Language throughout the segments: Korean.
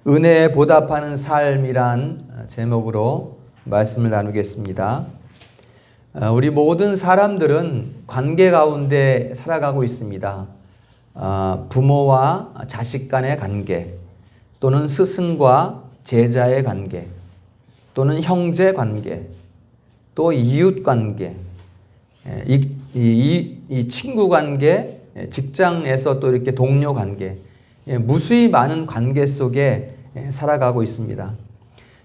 은혜에 보답하는 삶이란 제목으로 말씀을 나누겠습니다. 우리 모든 사람들은 관계 가운데 살아가고 있습니다. 부모와 자식 간의 관계, 또는 스승과 제자의 관계, 또는 형제 관계, 또 이웃 관계, 이 친구 관계, 직장에서 또 이렇게 동료 관계, 무수히 많은 관계 속에 살아가고 있습니다.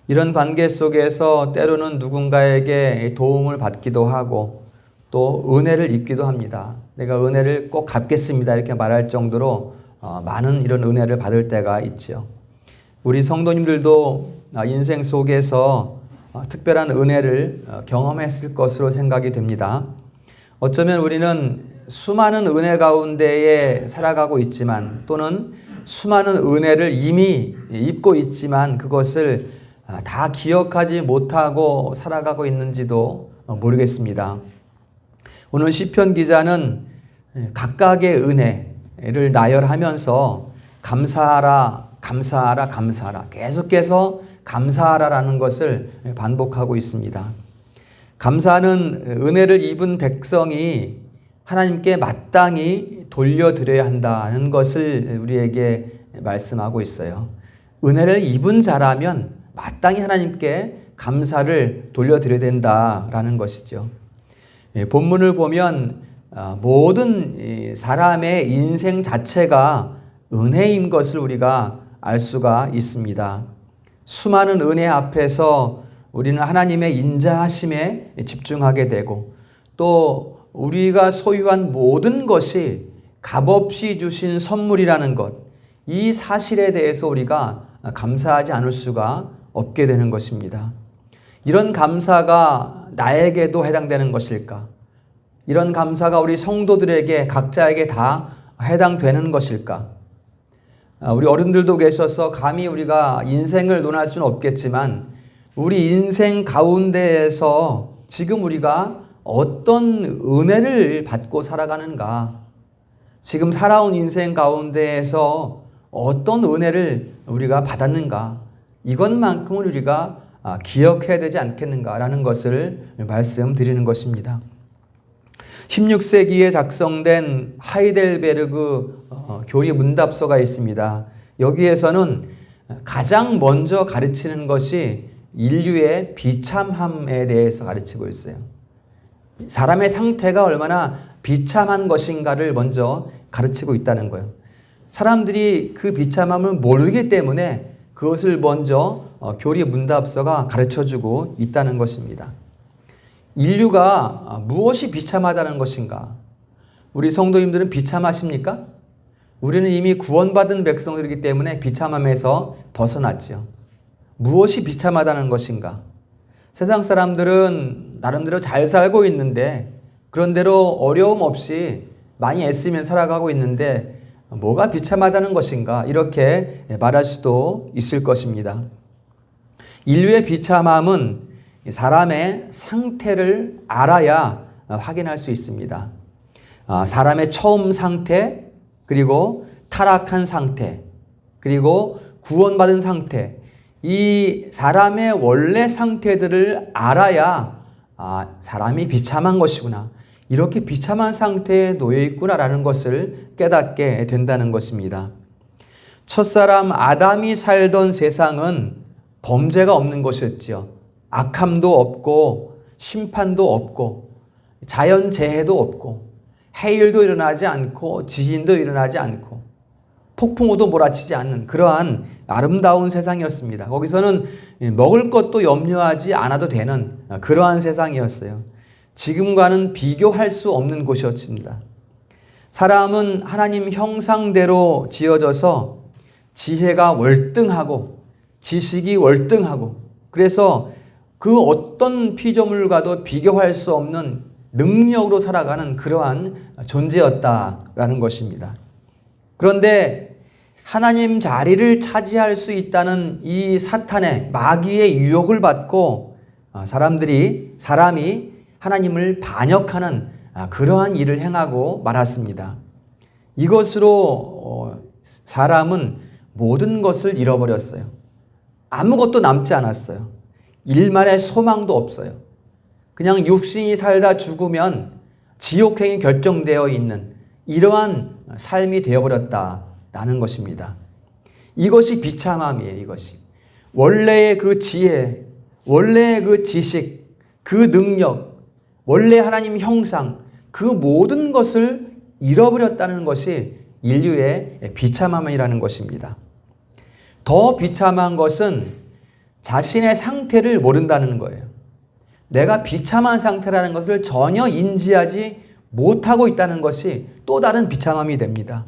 이런 관계 속에서 때로는 누군가에게 도움을 받기도 하고 또 은혜를 입기도 합니다. 내가 은혜를 꼭 갚겠습니다 이렇게 말할 정도로 많은 이런 은혜를 받을 때가 있죠. 우리 성도님들도 인생 속에서 특별한 은혜를 경험했을 것으로 생각이 됩니다. 어쩌면 우리는 수많은 은혜 가운데에 살아가고 있지만 또는 수많은 은혜를 이미 입고 있지만 그것을 다 기억하지 못하고 살아가고 있는지도 모르겠습니다. 오늘 시편 기자는 각각의 은혜를 나열하면서 감사하라, 감사하라, 감사하라, 계속해서 감사하라라는 것을 반복하고 있습니다. 감사는 은혜를 입은 백성이 하나님께 마땅히 돌려드려야 한다는 것을 우리에게 말씀하고 있어요. 은혜를 입은 자라면 마땅히 하나님께 감사를 돌려드려야 된다라는 것이죠. 본문을 보면 모든 사람의 인생 자체가 은혜인 것을 우리가 알 수가 있습니다. 수많은 은혜 앞에서 우리는 하나님의 인자하심에 집중하게 되고 또 우리가 소유한 모든 것이 값없이 주신 선물이라는 것, 이 사실에 대해서 우리가 감사하지 않을 수가 없게 되는 것입니다. 이런 감사가 나에게도 해당되는 것일까? 이런 감사가 우리 성도들에게 각자에게 다 해당되는 것일까? 우리 어른들도 계셔서 감히 우리가 인생을 논할 수는 없겠지만 우리 인생 가운데에서 지금 우리가 어떤 은혜를 받고 살아가는가? 지금 살아온 인생 가운데에서 어떤 은혜를 우리가 받았는가? 이것만큼은 우리가 기억해야 되지 않겠는가라는 것을 말씀드리는 것입니다. 16세기에 작성된 하이델베르그 교리 문답서가 있습니다. 여기에서는 가장 먼저 가르치는 것이 인류의 비참함에 대해서 가르치고 있어요. 사람의 상태가 얼마나 비참한 것인가를 먼저 가르치고 있다는 거예요. 사람들이 그 비참함을 모르기 때문에 그것을 먼저 교리 문답서가 가르쳐주고 있다는 것입니다. 인류가 무엇이 비참하다는 것인가? 우리 성도님들은 비참하십니까? 우리는 이미 구원받은 백성들이기 때문에 비참함에서 벗어났죠. 무엇이 비참하다는 것인가? 세상 사람들은 나름대로 잘 살고 있는데 그런대로 어려움 없이 많이 애쓰며 살아가고 있는데 뭐가 비참하다는 것인가? 이렇게 말할 수도 있을 것입니다. 인류의 비참함은 사람의 상태를 알아야 확인할 수 있습니다. 사람의 처음 상태, 그리고 타락한 상태, 그리고 구원받은 상태, 이 사람의 원래 상태들을 알아야 사람이 비참한 것이구나, 이렇게 비참한 상태에 놓여 있구나라는 것을 깨닫게 된다는 것입니다. 첫사람 아담이 살던 세상은 범죄가 없는 것이었죠. 악함도 없고 심판도 없고 자연재해도 없고 해일도 일어나지 않고 지진도 일어나지 않고 폭풍우도 몰아치지 않는 그러한 아름다운 세상이었습니다. 거기서는 먹을 것도 염려하지 않아도 되는 그러한 세상이었어요. 지금과는 비교할 수 없는 곳이었습니다. 사람은 하나님 형상대로 지어져서 지혜가 월등하고 지식이 월등하고 그래서 그 어떤 피조물과도 비교할 수 없는 능력으로 살아가는 그러한 존재였다라는 것입니다. 그런데 하나님 자리를 차지할 수 있다는 이 사탄의 마귀의 유혹을 받고 사람이 하나님을 반역하는 그러한 일을 행하고 말았습니다. 이것으로 사람은 모든 것을 잃어버렸어요. 아무것도 남지 않았어요. 일말의 소망도 없어요. 그냥 육신이 살다 죽으면 지옥행이 결정되어 있는 이러한 삶이 되어버렸다라는 것입니다. 이것이 비참함이에요. 이것이. 원래의 그 지혜, 원래의 그 지식, 그 능력, 원래 하나님 형상, 그 모든 것을 잃어버렸다는 것이 인류의 비참함이라는 것입니다. 더 비참한 것은 자신의 상태를 모른다는 거예요. 내가 비참한 상태라는 것을 전혀 인지하지 못하고 있다는 것이 또 다른 비참함이 됩니다.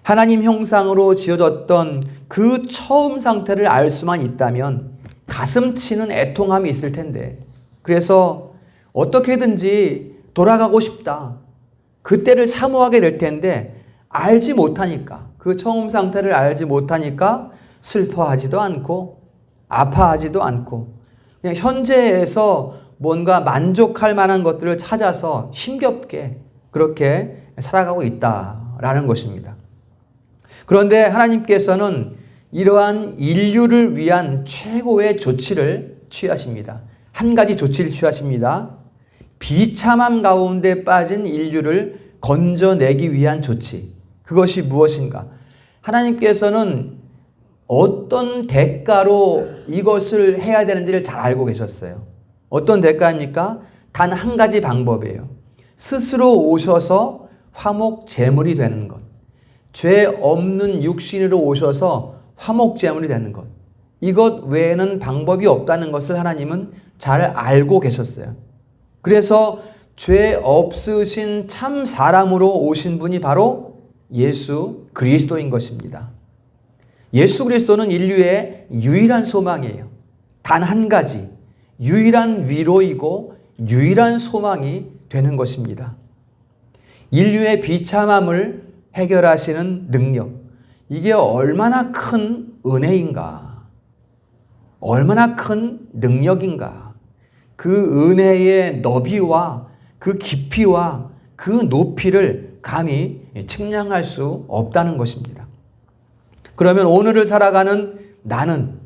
하나님 형상으로 지어졌던 그 처음 상태를 알 수만 있다면 가슴 치는 애통함이 있을 텐데, 그래서 어떻게든지 돌아가고 싶다. 그때를 사모하게 될 텐데 알지 못하니까, 그 처음 상태를 알지 못하니까 슬퍼하지도 않고 아파하지도 않고 그냥 현재에서 뭔가 만족할 만한 것들을 찾아서 힘겹게 그렇게 살아가고 있다라는 것입니다. 그런데 하나님께서는 이러한 인류를 위한 최고의 조치를 취하십니다. 한 가지 조치를 취하십니다. 비참함 가운데 빠진 인류를 건져내기 위한 조치. 그것이 무엇인가? 하나님께서는 어떤 대가로 이것을 해야 되는지를 잘 알고 계셨어요. 어떤 대가입니까? 단 한 가지 방법이에요. 스스로 오셔서 화목 제물이 되는 것. 죄 없는 육신으로 오셔서 화목 제물이 되는 것. 이것 외에는 방법이 없다는 것을 하나님은 잘 알고 계셨어요. 그래서 죄 없으신 참 사람으로 오신 분이 바로 예수 그리스도인 것입니다. 예수 그리스도는 인류의 유일한 소망이에요. 단 한 가지, 유일한 위로이고 유일한 소망이 되는 것입니다. 인류의 비참함을 해결하시는 능력, 이게 얼마나 큰 은혜인가, 얼마나 큰 능력인가. 그 은혜의 너비와 그 깊이와 그 높이를 감히 측량할 수 없다는 것입니다. 그러면 오늘을 살아가는 나는,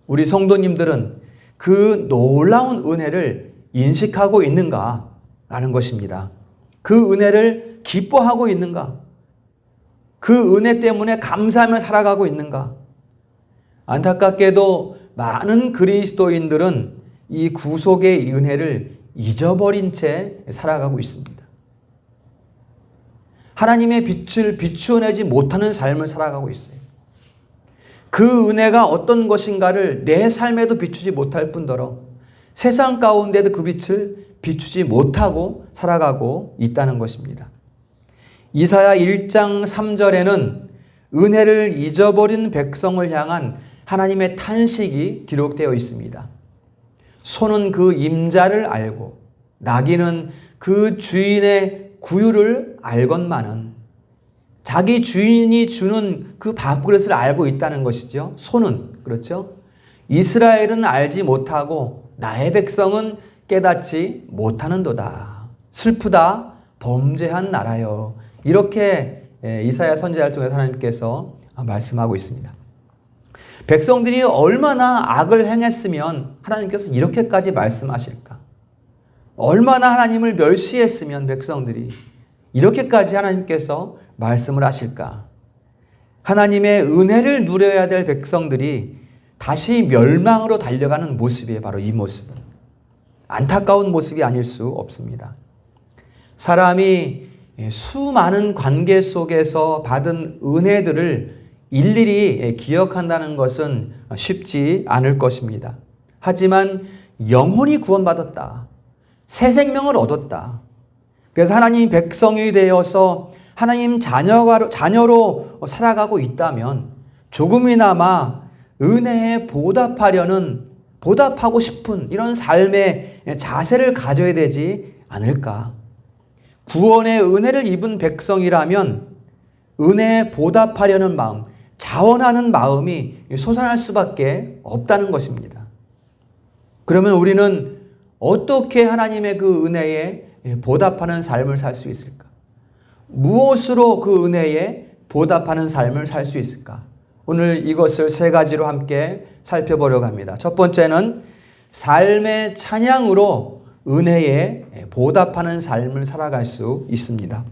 우리 성도님들은 그 놀라운 은혜를 인식하고 있는가라는 것입니다. 그 은혜를 기뻐하고 있는가? 그 은혜 때문에 감사하며 살아가고 있는가? 안타깝게도 많은 그리스도인들은 이 구속의 은혜를 잊어버린 채 살아가고 있습니다. 하나님의 빛을 비추어내지 못하는 삶을 살아가고 있어요. 그 은혜가 어떤 것인가를 내 삶에도 비추지 못할 뿐더러 세상 가운데도 그 빛을 비추지 못하고 살아가고 있다는 것입니다. 이사야 1장 3절에는 은혜를 잊어버린 백성을 향한 하나님의 탄식이 기록되어 있습니다. 소는 그 임자를 알고 나귀는 그 주인의 구유를 알건만은, 자기 주인이 주는 그 밥그릇을 알고 있다는 것이죠. 소는, 그렇죠? 이스라엘은 알지 못하고 나의 백성은 깨닫지 못하는도다. 슬프다 범죄한 나라여. 이렇게 이사야 선지자를 통해서 하나님께서 말씀하고 있습니다. 백성들이 얼마나 악을 행했으면 하나님께서 이렇게까지 말씀하실까? 얼마나 하나님을 멸시했으면 백성들이 이렇게까지 하나님께서 말씀을 하실까? 하나님의 은혜를 누려야 될 백성들이 다시 멸망으로 달려가는 모습이에요. 바로 이 모습은. 안타까운 모습이 아닐 수 없습니다. 사람이 수많은 관계 속에서 받은 은혜들을 일일이 기억한다는 것은 쉽지 않을 것입니다. 하지만 영혼이 구원받았다. 새 생명을 얻었다. 그래서 하나님 백성이 되어서 하나님 자녀로 살아가고 있다면 조금이나마 은혜에 보답하고 싶은 이런 삶의 자세를 가져야 되지 않을까. 구원의 은혜를 입은 백성이라면 은혜에 보답하려는 마음, 자원하는 마음이 솟아날 수밖에 없다는 것입니다. 그러면 우리는 어떻게 하나님의 그 은혜에 보답하는 삶을 살 수 있을까? 무엇으로 그 은혜에 보답하는 삶을 살 수 있을까? 오늘 이것을 세 가지로 함께 살펴보려고 합니다. 첫 번째는 삶의 찬양으로 은혜에 보답하는 삶을 살아갈 수 있습니다.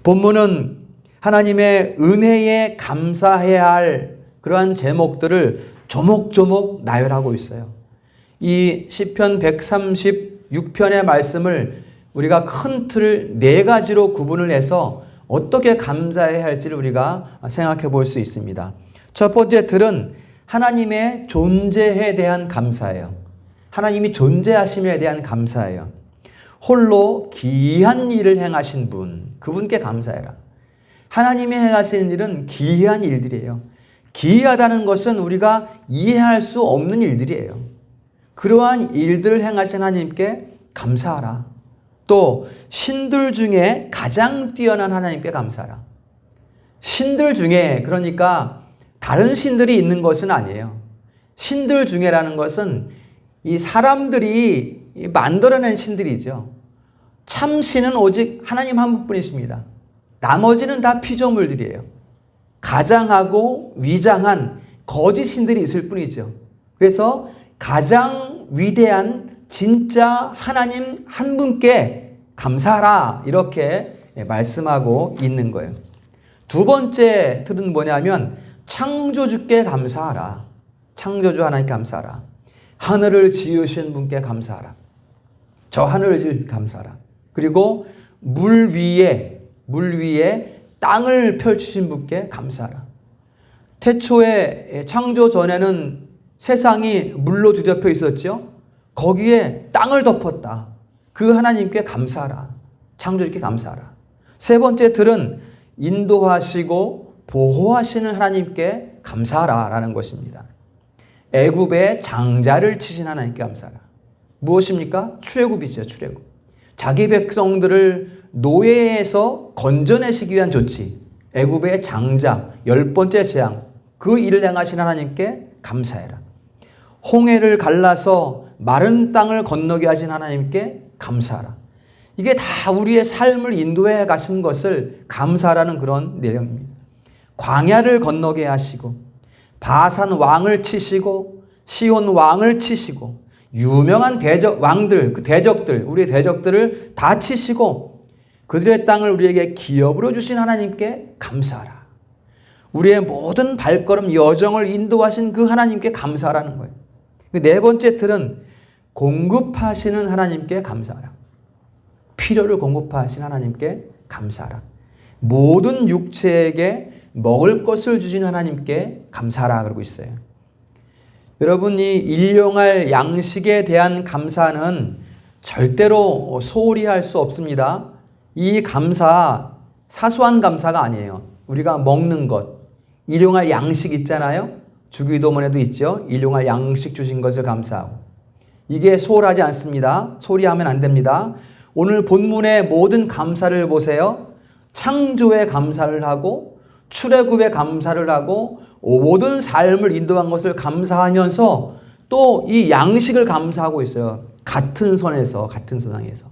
본문은 하나님의 은혜에 감사해야 할 그러한 제목들을 조목조목 나열하고 있어요. 이 시편 136편의 말씀을 우리가 큰 틀 네 가지로 구분을 해서 어떻게 감사해야 할지를 우리가 생각해 볼 수 있습니다. 첫 번째 틀은 하나님의 존재에 대한 감사예요. 하나님이 존재하심에 대한 감사예요. 홀로 기이한 일을 행하신 분, 그분께 감사해라. 하나님이 행하시는 일은 기이한 일들이에요. 기이하다는 것은 우리가 이해할 수 없는 일들이에요. 그러한 일들을 행하신 하나님께 감사하라. 또 신들 중에 가장 뛰어난 하나님께 감사하라. 신들 중에, 그러니까 다른 신들이 있는 것은 아니에요. 신들 중에라는 것은 이 사람들이 만들어낸 신들이죠. 참 신은 오직 하나님 한 분뿐이십니다. 나머지는 다 피조물들이에요. 가장하고 위장한 거짓 신들이 있을 뿐이죠. 그래서 가장 위대한 진짜 하나님 한 분께 감사하라, 이렇게 말씀하고 있는 거예요. 두 번째 틀은 뭐냐면 창조주께 감사하라. 창조주 하나님께 감사하라. 하늘을 지으신 분께 감사하라. 저 하늘을 지으신 분께 감사하라. 그리고 물 위에 땅을 펼치신 분께 감사하라. 태초에 창조 전에는 세상이 물로 뒤덮여 있었죠. 거기에 땅을 덮었다. 그 하나님께 감사하라. 창조주께 감사하라. 세 번째 틀은 인도하시고 보호하시는 하나님께 감사하라 라는 것입니다. 애굽의 장자를 치신 하나님께 감사하라. 무엇입니까? 출애굽이죠. 출애굽. 자기 백성들을 노예에서 건져내시기 위한 조치, 애굽의 장자, 10번째 재앙, 그 일을 행하신 하나님께 감사해라. 홍해를 갈라서 마른 땅을 건너게 하신 하나님께 감사하라. 이게 다 우리의 삶을 인도해 가신 것을 감사하라는 그런 내용입니다. 광야를 건너게 하시고 바산 왕을 치시고 시온 왕을 치시고 유명한 왕들, 그 대적들, 우리의 대적들을 다 치시고 그들의 땅을 우리에게 기업으로 주신 하나님께 감사하라. 우리의 모든 발걸음 여정을 인도하신 그 하나님께 감사하라는 거예요. 네 번째 틀은 공급하시는 하나님께 감사하라. 필요를 공급하신 하나님께 감사하라. 모든 육체에게 먹을 것을 주신 하나님께 감사하라 그러고 있어요. 여러분, 이 일용할 양식에 대한 감사는 절대로 소홀히 할 수 없습니다. 이 감사, 사소한 감사가 아니에요. 우리가 먹는 것, 일용할 양식 있잖아요. 주기도문에도 있죠. 일용할 양식 주신 것을 감사하고. 이게 소홀하지 않습니다. 소홀히 하면 안 됩니다. 오늘 본문의 모든 감사를 보세요. 창조에 감사를 하고 출애굽에 감사를 하고 모든 삶을 인도한 것을 감사하면서 또 이 양식을 감사하고 있어요. 같은 선에서, 같은 선상에서.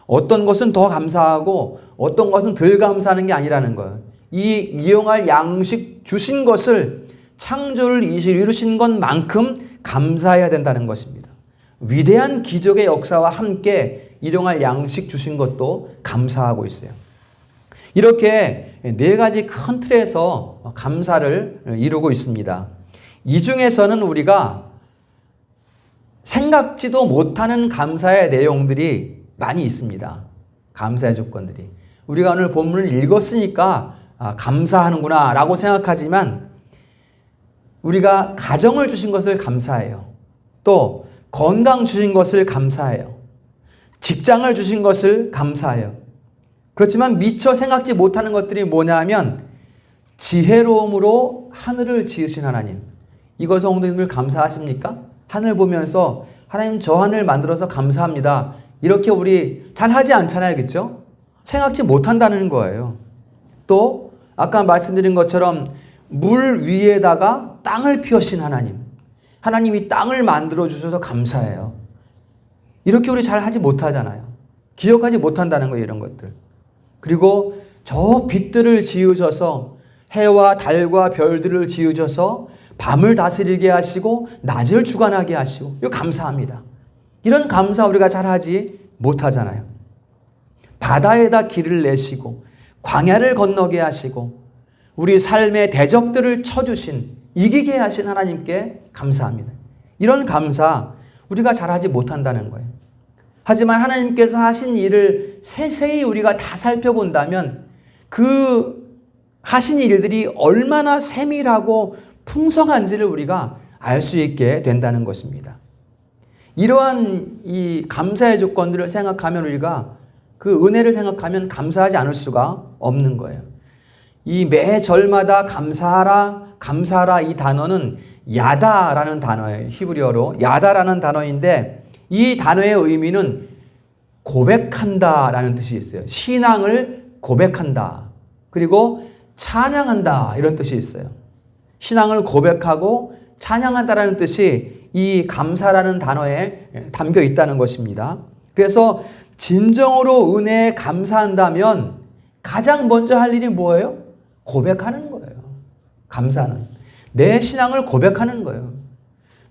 어떤 것은 더 감사하고 어떤 것은 덜 감사하는 게 아니라는 거예요. 이 이용할 양식 주신 것을 창조를 이루신 것만큼 감사해야 된다는 것입니다. 위대한 기적의 역사와 함께 일용할 양식 주신 것도 감사하고 있어요. 이렇게 네 가지 큰 틀에서 감사를 이루고 있습니다. 이 중에서는 우리가 생각지도 못하는 감사의 내용들이 많이 있습니다. 감사의 조건들이. 우리가 오늘 본문을 읽었으니까 감사하는구나 라고 생각하지만 우리가 가정을 주신 것을 감사해요. 또 건강 주신 것을 감사해요. 직장을 주신 것을 감사해요. 그렇지만 미처 생각지 못하는 것들이 뭐냐면 지혜로움으로 하늘을 지으신 하나님. 이것 성도님들 감사하십니까? 하늘 보면서 하나님 저 하늘 만들어서 감사합니다. 이렇게 우리 잘 하지 않잖아요. 그렇죠? 생각지 못한다는 거예요. 또 아까 말씀드린 것처럼 물 위에다가 땅을 피우신 하나님. 하나님이 땅을 만들어 주셔서 감사해요. 이렇게 우리 잘 하지 못하잖아요. 기억하지 못한다는 거예요. 이런 것들. 그리고 저 빛들을 지으셔서 해와 달과 별들을 지으셔서 밤을 다스리게 하시고 낮을 주관하게 하시고, 이거 감사합니다. 이런 감사 우리가 잘하지 못하잖아요. 바다에다 길을 내시고 광야를 건너게 하시고 우리 삶의 대적들을 쳐주신, 이기게 하신 하나님께 감사합니다. 이런 감사 우리가 잘하지 못한다는 거예요. 하지만 하나님께서 하신 일을 세세히 우리가 다 살펴본다면 그 하신 일들이 얼마나 세밀하고 풍성한지를 우리가 알 수 있게 된다는 것입니다. 이러한 이 감사의 조건들을 생각하면 우리가 그 은혜를 생각하면 감사하지 않을 수가 없는 거예요. 이 매 절마다 감사하라, 감사하라 이 단어는 야다라는 단어예요. 히브리어로 야다라는 단어인데 이 단어의 의미는 고백한다라는 뜻이 있어요. 신앙을 고백한다. 그리고 찬양한다 이런 뜻이 있어요. 신앙을 고백하고 찬양한다라는 뜻이 이 감사라는 단어에 담겨 있다는 것입니다. 그래서 진정으로 은혜에 감사한다면 가장 먼저 할 일이 뭐예요? 고백하는 거예요. 감사는. 내 신앙을 고백하는 거예요.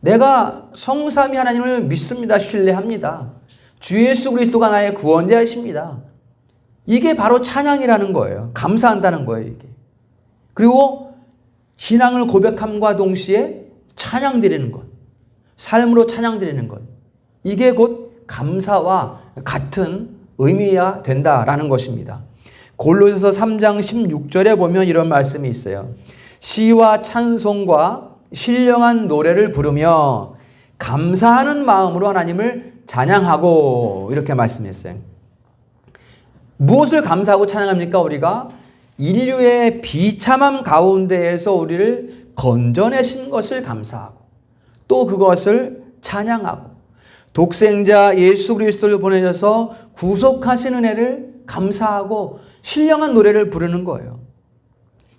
내가 성삼위 하나님을 믿습니다. 신뢰합니다. 주 예수 그리스도가 나의 구원자이십니다. 이게 바로 찬양이라는 거예요. 감사한다는 거예요, 이게. 그리고 신앙을 고백함과 동시에 찬양 드리는 것. 삶으로 찬양 드리는 것. 이게 곧 감사와 같은 의미야 된다라는 것입니다. 골로새서 3장 16절에 보면 이런 말씀이 있어요. 시와 찬송과 신령한 노래를 부르며 감사하는 마음으로 하나님을 찬양하고 이렇게 말씀했어요. 무엇을 감사하고 찬양합니까? 우리가 인류의 비참함 가운데에서 우리를 건져내신 것을 감사하고 또 그것을 찬양하고 독생자 예수 그리스도를 보내셔서 구속하신 은혜를 감사하고 신령한 노래를 부르는 거예요.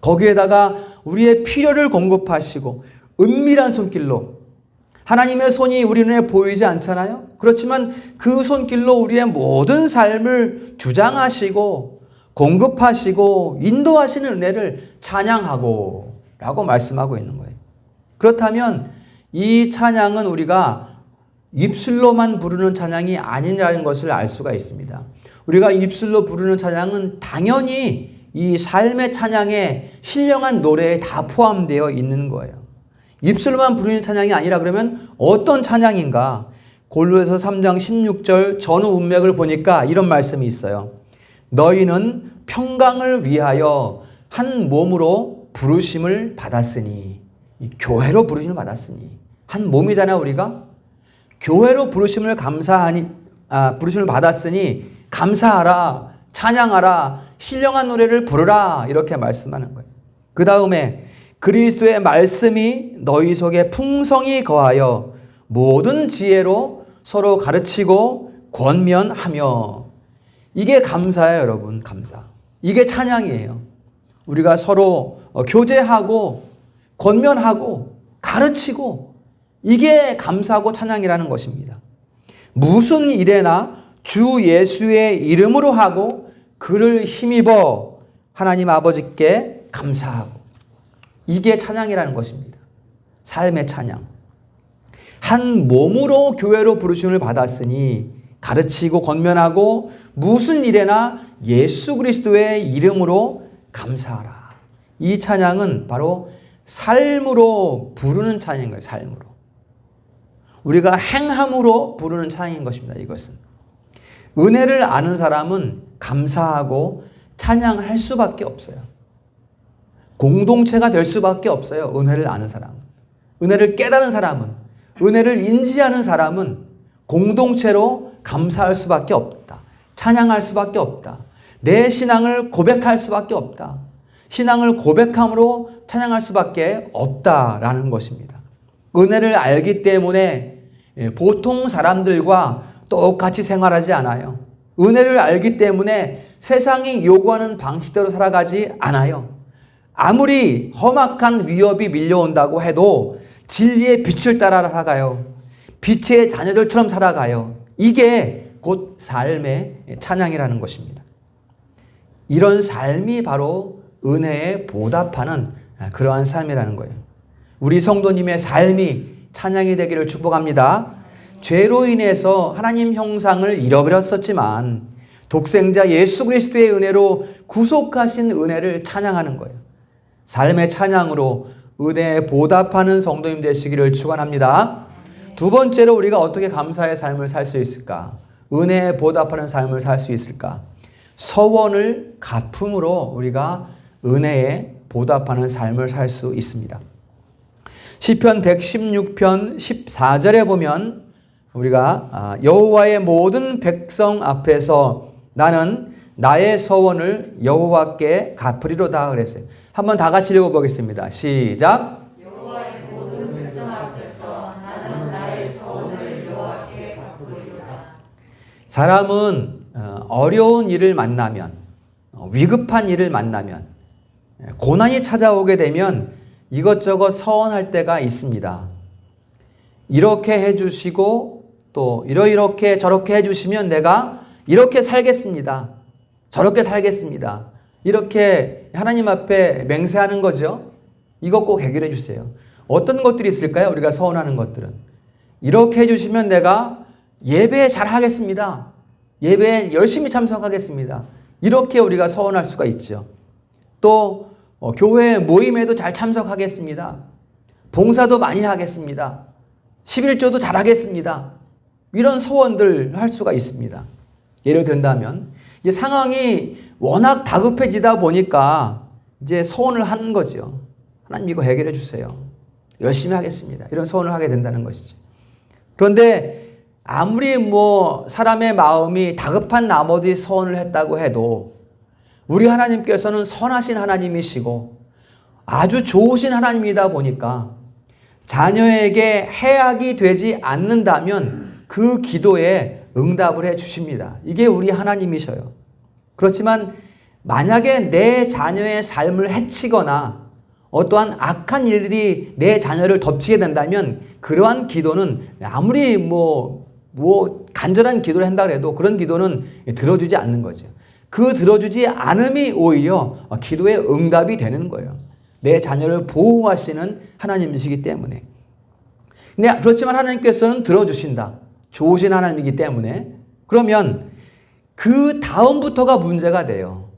거기에다가 우리의 필요를 공급하시고 은밀한 손길로 하나님의 손이 우리 눈에 보이지 않잖아요. 그렇지만 그 손길로 우리의 모든 삶을 주장하시고 공급하시고 인도하시는 은혜를 찬양하고 라고 말씀하고 있는 거예요. 그렇다면 이 찬양은 우리가 입술로만 부르는 찬양이 아니라는 것을 알 수가 있습니다. 우리가 입술로 부르는 찬양은 당연히 이 삶의 찬양에 신령한 노래에 다 포함되어 있는 거예요. 입술로만 부르는 찬양이 아니라 그러면 어떤 찬양인가? 골로새서 3장 16절 전후 문맥을 보니까 이런 말씀이 있어요. 너희는 평강을 위하여 한 몸으로 부르심을 받았으니, 교회로 부르심을 받았으니, 한 몸이잖아요, 우리가. 교회로 부르심을 부르심을 받았으니 감사하라, 찬양하라, 신령한 노래를 부르라 이렇게 말씀하는 거예요. 그 다음에 그리스도의 말씀이 너희 속에 풍성히 거하여 모든 지혜로 서로 가르치고 권면하며, 이게 감사예요, 여러분. 감사. 이게 찬양이에요. 우리가 서로 교제하고 권면하고 가르치고, 이게 감사하고 찬양이라는 것입니다. 무슨 일에나 주 예수의 이름으로 하고 그를 힘입어 하나님 아버지께 감사하고, 이게 찬양이라는 것입니다. 삶의 찬양. 한 몸으로 교회로 부르심을 받았으니 가르치고 권면하고 무슨 일에나 예수 그리스도의 이름으로 감사하라. 이 찬양은 바로 삶으로 부르는 찬양인 거예요. 삶으로. 우리가 행함으로 부르는 찬양인 것입니다. 이것은. 은혜를 아는 사람은 감사하고 찬양할 수밖에 없어요. 공동체가 될 수밖에 없어요. 은혜를 아는 사람은. 은혜를 깨달은 사람은, 은혜를 인지하는 사람은 공동체로 감사할 수밖에 없다. 찬양할 수밖에 없다. 내 신앙을 고백할 수밖에 없다. 신앙을 고백함으로 찬양할 수밖에 없다라는 것입니다. 은혜를 알기 때문에 보통 사람들과 똑같이 생활하지 않아요. 은혜를 알기 때문에 세상이 요구하는 방식대로 살아가지 않아요. 아무리 험악한 위협이 밀려온다고 해도 진리의 빛을 따라 살아가요. 빛의 자녀들처럼 살아가요. 이게 곧 삶의 찬양이라는 것입니다. 이런 삶이 바로 은혜에 보답하는 그러한 삶이라는 거예요. 우리 성도님의 삶이 찬양이 되기를 축복합니다. 죄로 인해서 하나님 형상을 잃어버렸었지만 독생자 예수 그리스도의 은혜로 구속하신 은혜를 찬양하는 거예요. 삶의 찬양으로 은혜에 보답하는 성도님 되시기를 축원합니다. 두 번째로 우리가 어떻게 감사의 삶을 살 수 있을까? 은혜에 보답하는 삶을 살 수 있을까? 서원을 갚음으로 우리가 은혜에 보답하는 삶을 살 수 있습니다. 시편 116편 14절에 보면 우리가 여호와의 모든 백성 앞에서 나는 나의 서원을 여호와께 갚으리로다 그랬어요. 한번 다 같이 읽어보겠습니다. 시작. 여호와의 모든 백성 앞에서 나는 나의 서원을 여호와께 갚으리로다. 사람은 어려운 일을 만나면, 위급한 일을 만나면, 고난이 찾아오게 되면 이것저것 서원할 때가 있습니다. 이렇게 해주시고 또 이렇게 저렇게 해주시면 내가 이렇게 살겠습니다. 저렇게 살겠습니다. 이렇게 하나님 앞에 맹세하는 거죠. 이거 꼭 해결해 주세요. 어떤 것들이 있을까요? 우리가 서원하는 것들은. 이렇게 해주시면 내가 예배 잘 하겠습니다. 예배에 열심히 참석하겠습니다. 이렇게 우리가 서원할 수가 있죠. 또 교회 모임에도 잘 참석하겠습니다. 봉사도 많이 하겠습니다. 11조도 잘 하겠습니다. 이런 서원들 할 수가 있습니다. 예를 든다면 이제 상황이 워낙 다급해지다 보니까 이제 서원을 하는 거죠. 하나님 이거 해결해 주세요. 열심히 하겠습니다. 이런 서원을 하게 된다는 것이죠. 그런데 아무리 사람의 마음이 다급한 나머지 서원을 했다고 해도 우리 하나님께서는 선하신 하나님이시고 아주 좋으신 하나님이다 보니까 자녀에게 해악이 되지 않는다면 그 기도에 응답을 해 주십니다. 이게 우리 하나님이셔요. 그렇지만 만약에 내 자녀의 삶을 해치거나 어떠한 악한 일들이 내 자녀를 덮치게 된다면 그러한 기도는 아무리 간절한 기도를 한다고 해도 그런 기도는 들어주지 않는 거죠. 그 들어주지 않음이 오히려 기도의 응답이 되는 거예요. 내 자녀를 보호하시는 하나님이시기 때문에. 근데 그렇지만 하나님께서는 들어주신다. 좋으신 하나님이기 때문에. 그러면 그 다음부터가 문제가 돼요.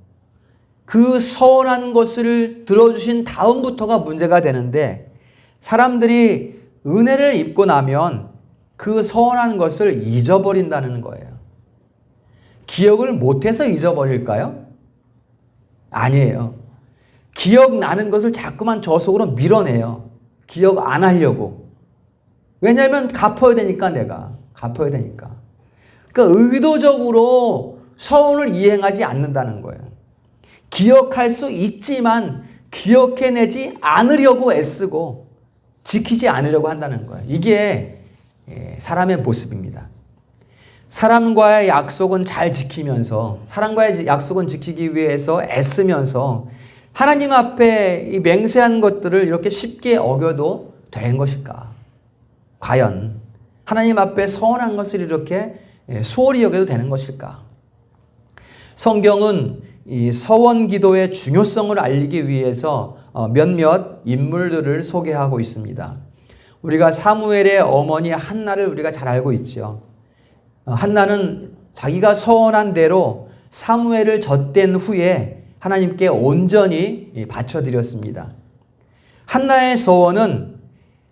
그 서원한 것을 들어주신 다음부터가 문제가 되는데 사람들이 은혜를 입고 나면 그 서원한 것을 잊어버린다는 거예요. 기억을 못해서 잊어버릴까요? 아니에요. 기억나는 것을 자꾸만 저 속으로 밀어내요. 기억 안 하려고. 왜냐하면 갚아야 되니까 내가. 갚아야 되니까. 그러니까 의도적으로 서원을 이행하지 않는다는 거예요. 기억할 수 있지만 기억해내지 않으려고 애쓰고 지키지 않으려고 한다는 거예요. 이게 사람의 모습입니다. 사람과의 약속은 잘 지키면서 사람과의 약속은 지키기 위해서 애쓰면서 하나님 앞에 이 맹세한 것들을 이렇게 쉽게 어겨도 되는 것일까? 과연 하나님 앞에 서원한 것을 이렇게 소홀히 여겨도 되는 것일까? 성경은 이 서원 기도의 중요성을 알리기 위해서 몇몇 인물들을 소개하고 있습니다. 우리가 사무엘의 어머니 한나를 우리가 잘 알고 있죠. 한나는 자기가 서원한 대로 사무엘을 젖댄 후에 하나님께 온전히 바쳐드렸습니다. 한나의 서원은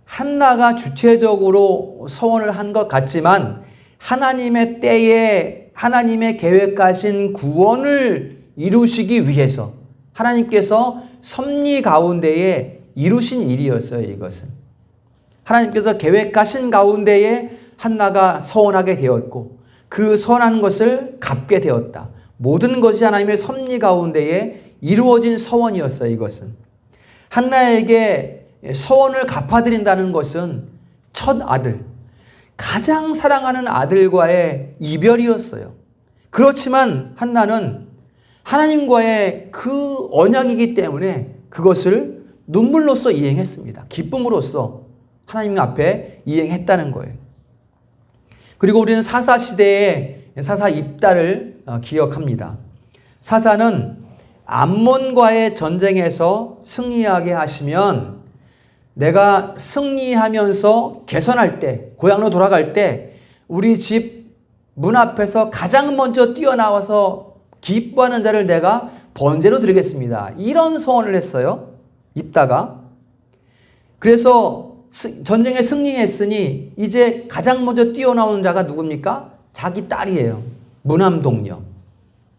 한나가 주체적으로 서원을 한 것 같지만 하나님의 때에 하나님의 계획하신 구원을 이루시기 위해서 하나님께서 섭리 가운데에 이루신 일이었어요. 이것은 하나님께서 계획하신 가운데에 한나가 서원하게 되었고 그 서원한 것을 갚게 되었다. 모든 것이 하나님의 섭리 가운데에 이루어진 서원이었어요. 이것은 한나에게 서원을 갚아드린다는 것은 첫 아들, 가장 사랑하는 아들과의 이별이었어요. 그렇지만 한나는 하나님과의 그 언약이기 때문에 그것을 눈물로써 이행했습니다. 기쁨으로써 하나님 앞에 이행했다는 거예요. 그리고 우리는 사사 시대의 사사 입다를 기억합니다. 사사는 암몬과의 전쟁에서 승리하게 하시면 내가 승리하면서 개선할 때, 고향으로 돌아갈 때 우리 집 문 앞에서 가장 먼저 뛰어나와서 기뻐하는 자를 내가 번제로 드리겠습니다. 이런 소원을 했어요. 입다가. 그래서 전쟁에 승리했으니 이제 가장 먼저 뛰어나오는 자가 누굽니까? 자기 딸이에요. 무남동녀.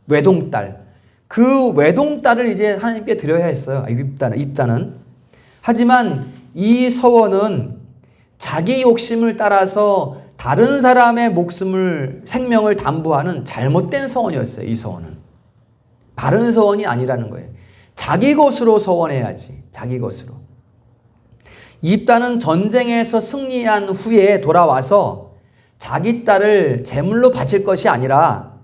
외동딸. 그 외동딸을 이제 하나님께 드려야 했어요. 입다는. 하지만 이 서원은 자기 욕심을 따라서 다른 사람의 생명을 담보하는 잘못된 서원이었어요. 이 서원은. 바른 서원이 아니라는 거예요. 자기 것으로 서원해야지. 자기 것으로. 입다는 전쟁에서 승리한 후에 돌아와서 자기 딸을 제물로 바칠 것이 아니라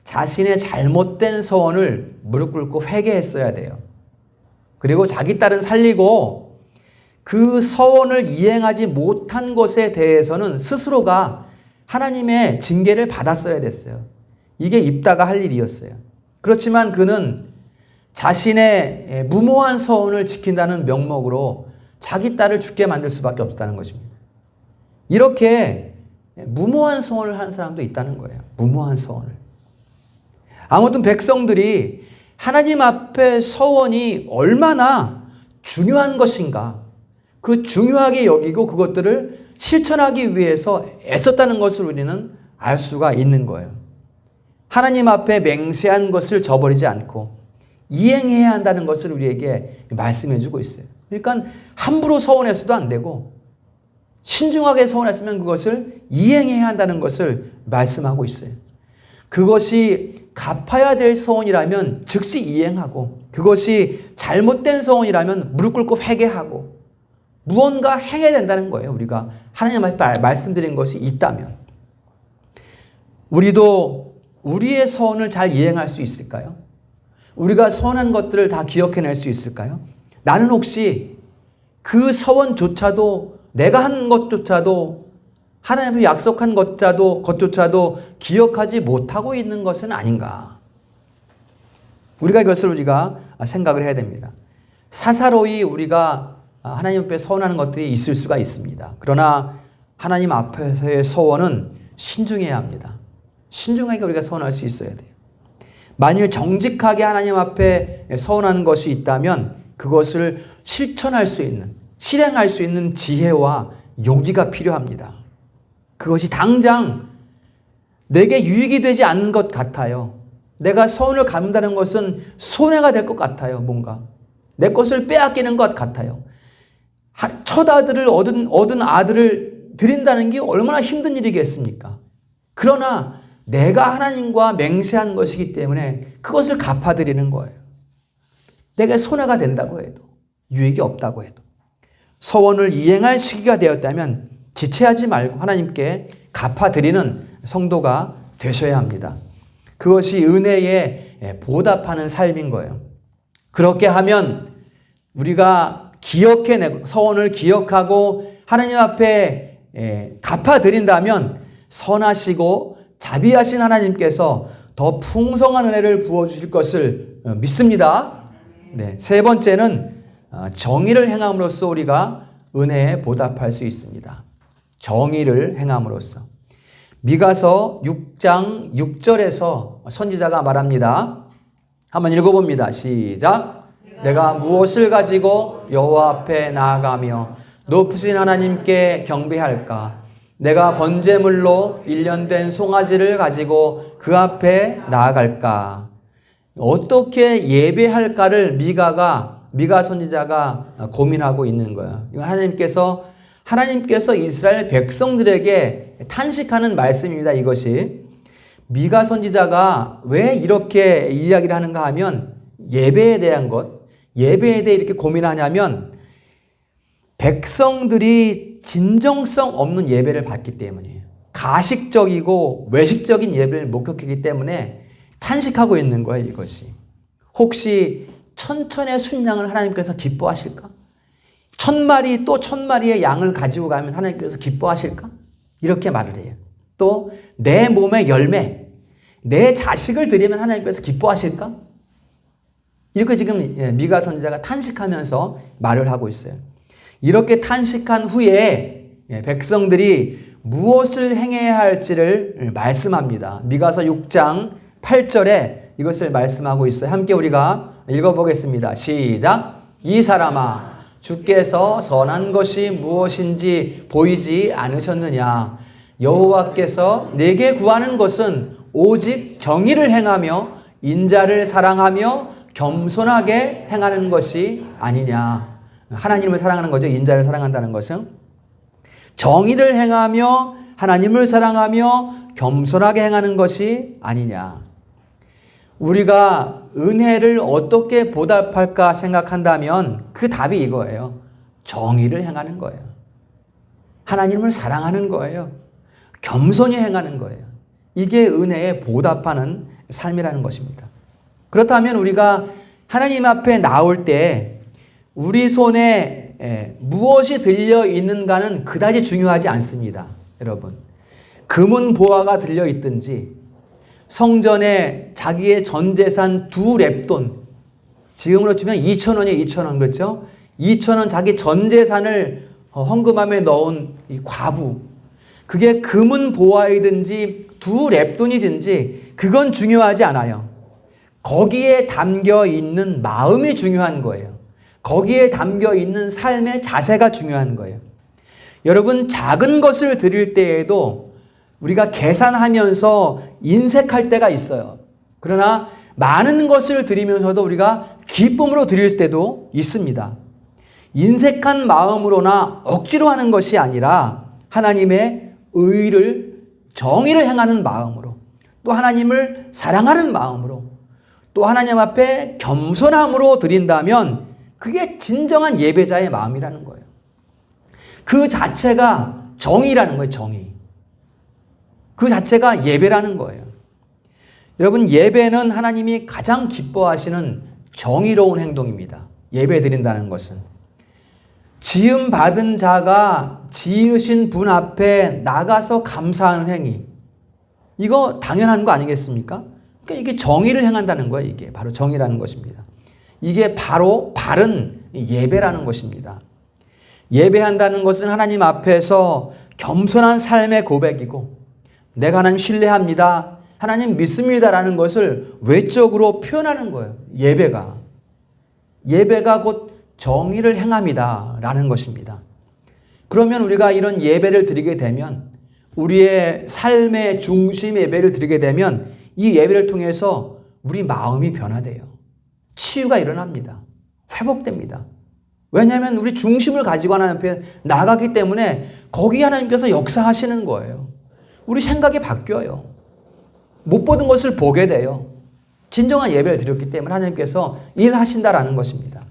자신의 잘못된 서원을 무릎 꿇고 회개했어야 돼요. 그리고 자기 딸은 살리고 그 서원을 이행하지 못한 것에 대해서는 스스로가 하나님의 징계를 받았어야 됐어요. 이게 입다가 할 일이었어요. 그렇지만 그는 자신의 무모한 서원을 지킨다는 명목으로 자기 딸을 죽게 만들 수밖에 없다는 것입니다. 이렇게 무모한 서원을 하는 사람도 있다는 거예요. 무모한 서원을. 아무튼 백성들이 하나님 앞에 서원이 얼마나 중요한 것인가, 그 중요하게 여기고 그것들을 실천하기 위해서 애썼다는 것을 우리는 알 수가 있는 거예요. 하나님 앞에 맹세한 것을 저버리지 않고 이행해야 한다는 것을 우리에게 말씀해 주고 있어요. 그러니까 함부로 서원해서도 안 되고 신중하게 서원했으면 그것을 이행해야 한다는 것을 말씀하고 있어요. 그것이 갚아야 될 서원이라면 즉시 이행하고, 그것이 잘못된 서원이라면 무릎 꿇고 회개하고 무언가 행해야 된다는 거예요. 우리가 하나님 앞에 말씀드린 것이 있다면. 우리도 우리의 서원을 잘 이행할 수 있을까요? 우리가 서원한 것들을 다 기억해낼 수 있을까요? 나는 혹시 그 서원조차도, 내가 한 것조차도, 하나님이 약속한 것조차도 기억하지 못하고 있는 것은 아닌가? 우리가 생각을 해야 됩니다. 사사로이 우리가 하나님 앞에 서원하는 것들이 있을 수가 있습니다. 그러나 하나님 앞에서의 서원은 신중해야 합니다. 신중하게 우리가 서원할 수 있어야 돼요. 만일 정직하게 하나님 앞에 서원하는 것이 있다면 그것을 실천할 수 있는, 실행할 수 있는 지혜와 용기가 필요합니다. 그것이 당장 내게 유익이 되지 않는 것 같아요. 내가 서원을 갚는다는 것은 손해가 될 것 같아요. 뭔가 내 것을 빼앗기는 것 같아요. 첫 아들을 얻은 아들을 드린다는 게 얼마나 힘든 일이겠습니까? 그러나 내가 하나님과 맹세한 것이기 때문에 그것을 갚아드리는 거예요. 내가 손해가 된다고 해도, 유익이 없다고 해도. 서원을 이행할 시기가 되었다면 지체하지 말고 하나님께 갚아드리는 성도가 되셔야 합니다. 그것이 은혜에 보답하는 삶인 거예요. 그렇게 하면 우리가 서원을 기억하고 하나님 앞에 갚아드린다면 선하시고 자비하신 하나님께서 더 풍성한 은혜를 부어주실 것을 믿습니다. 네, 세 번째는 정의를 행함으로써 우리가 은혜에 보답할 수 있습니다. 정의를 행함으로써. 미가서 6장 6절에서 선지자가 말합니다. 한번 읽어봅니다. 시작. 내가 무엇을 가지고 여호와 앞에 나아가며 높으신 하나님께 경배할까? 내가 번제물로 1년 된 송아지를 가지고 그 앞에 나아갈까? 어떻게 예배할까를 미가 선지자가 고민하고 있는 거예요. 이건 하나님께서 이스라엘 백성들에게 탄식하는 말씀입니다. 이것이. 미가 선지자가 왜 이렇게 이야기를 하는가 하면 예배에 대한 것, 예배에 대해 이렇게 고민하냐면 백성들이 진정성 없는 예배를 받기 때문이에요. 가식적이고 외식적인 예배를 목격했기 때문에 탄식하고 있는 거예요. 이것이. 혹시 천천의 순양을 하나님께서 기뻐하실까? 1000마리 또 1000마리의 양을 가지고 가면 하나님께서 기뻐하실까? 이렇게 말을 해요. 또 내 몸의 열매, 내 자식을 드리면 하나님께서 기뻐하실까? 이렇게 지금 미가 선지자가 탄식하면서 말을 하고 있어요. 이렇게 탄식한 후에 백성들이 무엇을 행해야 할지를 말씀합니다. 미가서 6장 8절에 이것을 말씀하고 있어요. 함께 우리가 읽어보겠습니다. 시작. 이 사람아, 주께서 선한 것이 무엇인지 보이지 않으셨느냐? 여호와께서 내게 구하는 것은 오직 정의를 행하며 인자를 사랑하며 겸손하게 행하는 것이 아니냐. 하나님을 사랑하는 거죠. 인자를 사랑한다는 것은. 정의를 행하며 하나님을 사랑하며 겸손하게 행하는 것이 아니냐. 우리가 은혜를 어떻게 보답할까 생각한다면 그 답이 이거예요. 정의를 행하는 거예요. 하나님을 사랑하는 거예요. 겸손히 행하는 거예요. 이게 은혜에 보답하는 삶이라는 것입니다. 그렇다면 우리가 하나님 앞에 나올 때 우리 손에 무엇이 들려 있는가는 그다지 중요하지 않습니다. 여러분, 금은 보화가 들려 있든지 성전에 자기의 전 재산 2렙돈, 지금으로 치면 2,000원이에요. 2,000원, 그렇죠? 2,000원 자기 전 재산을 헌금함에 넣은 이 과부, 그게 금은 보화이든지 2렙돈이든지 그건 중요하지 않아요. 거기에 담겨 있는 마음이 중요한 거예요. 거기에 담겨 있는 삶의 자세가 중요한 거예요. 여러분, 작은 것을 드릴 때에도 우리가 계산하면서 인색할 때가 있어요. 그러나 많은 것을 드리면서도 우리가 기쁨으로 드릴 때도 있습니다. 인색한 마음으로나 억지로 하는 것이 아니라 하나님의 의를, 정의를 행하는 마음으로, 또 하나님을 사랑하는 마음으로, 또 하나님 앞에 겸손함으로 드린다면 그게 진정한 예배자의 마음이라는 거예요. 그 자체가 정의라는 거예요. 정의. 그 자체가 예배라는 거예요. 여러분, 예배는 하나님이 가장 기뻐하시는 정의로운 행동입니다. 예배 드린다는 것은. 지음 받은 자가 지으신 분 앞에 나가서 감사하는 행위. 이거 당연한 거 아니겠습니까? 그러니까 이게 정의를 행한다는 거예요. 이게 바로 정의라는 것입니다. 이게 바로 바른 예배라는 것입니다. 예배한다는 것은 하나님 앞에서 겸손한 삶의 고백이고, 내가 하나님 신뢰합니다, 하나님 믿습니다라는 것을 외적으로 표현하는 거예요. 예배가 곧 정의를 행함이다라는 것입니다. 그러면 우리가 이런 예배를 드리게 되면, 우리의 삶의 중심 예배를 드리게 되면 이 예배를 통해서 우리 마음이 변화돼요. 치유가 일어납니다. 회복됩니다. 왜냐하면 우리 중심을 가지고 하나님 앞에 나가기 때문에 거기 하나님께서 역사하시는 거예요. 우리 생각이 바뀌어요. 못 보던 것을 보게 돼요. 진정한 예배를 드렸기 때문에 하나님께서 일하신다라는 것입니다.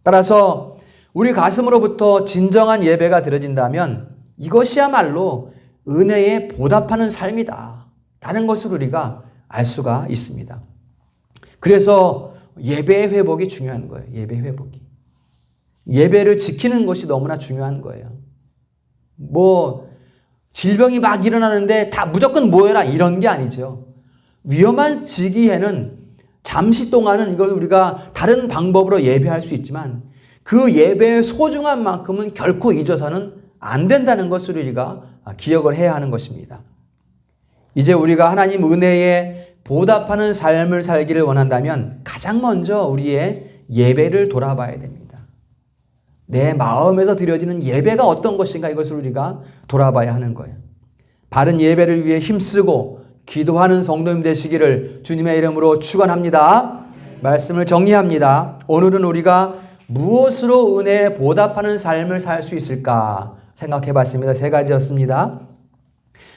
따라서 우리 가슴으로부터 진정한 예배가 드려진다면 이것이야말로 은혜에 보답하는 삶이다 라는 것을 우리가 알 수가 있습니다. 그래서 예배의 회복이 중요한 거예요. 예배의 회복이. 예배를 지키는 것이 너무나 중요한 거예요. 질병이 막 일어나는데 다 무조건 모여라 이런 게 아니죠. 위험한 시기에는 잠시 동안은 이걸 우리가 다른 방법으로 예배할 수 있지만 그 예배의 소중한 만큼은 결코 잊어서는 안 된다는 것을 우리가 기억을 해야 하는 것입니다. 이제 우리가 하나님 은혜에 보답하는 삶을 살기를 원한다면 가장 먼저 우리의 예배를 돌아봐야 됩니다. 내 마음에서 드려지는 예배가 어떤 것인가 이것을 우리가 돌아봐야 하는 거예요. 바른 예배를 위해 힘쓰고 기도하는 성도님 되시기를 주님의 이름으로 축원합니다. 말씀을 정리합니다. 오늘은 우리가 무엇으로 은혜에 보답하는 삶을 살 수 있을까 생각해 봤습니다. 3가지였습니다.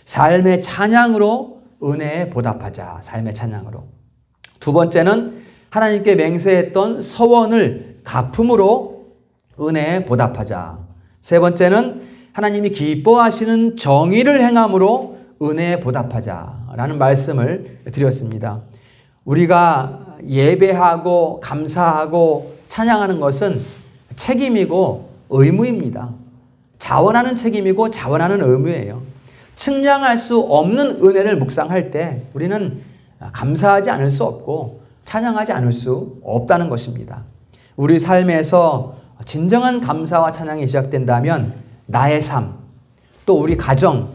삶의 찬양으로 은혜에 보답하자. 삶의 찬양으로. 2번째는 하나님께 맹세했던 서원을 갚음으로 은혜에 보답하자. 3번째는 하나님이 기뻐하시는 정의를 행함으로 은혜에 보답하자라는 말씀을 드렸습니다. 우리가 예배하고 감사하고 찬양하는 것은 책임이고 의무입니다. 자원하는 책임이고 자원하는 의무예요. 측량할 수 없는 은혜를 묵상할 때 우리는 감사하지 않을 수 없고 찬양하지 않을 수 없다는 것입니다. 우리 삶에서 진정한 감사와 찬양이 시작된다면 나의 삶, 또 우리 가정,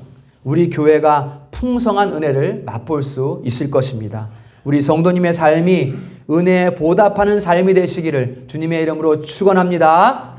우리 교회가 풍성한 은혜를 맛볼 수 있을 것입니다. 우리 성도님의 삶이 은혜에 보답하는 삶이 되시기를 주님의 이름으로 축원합니다.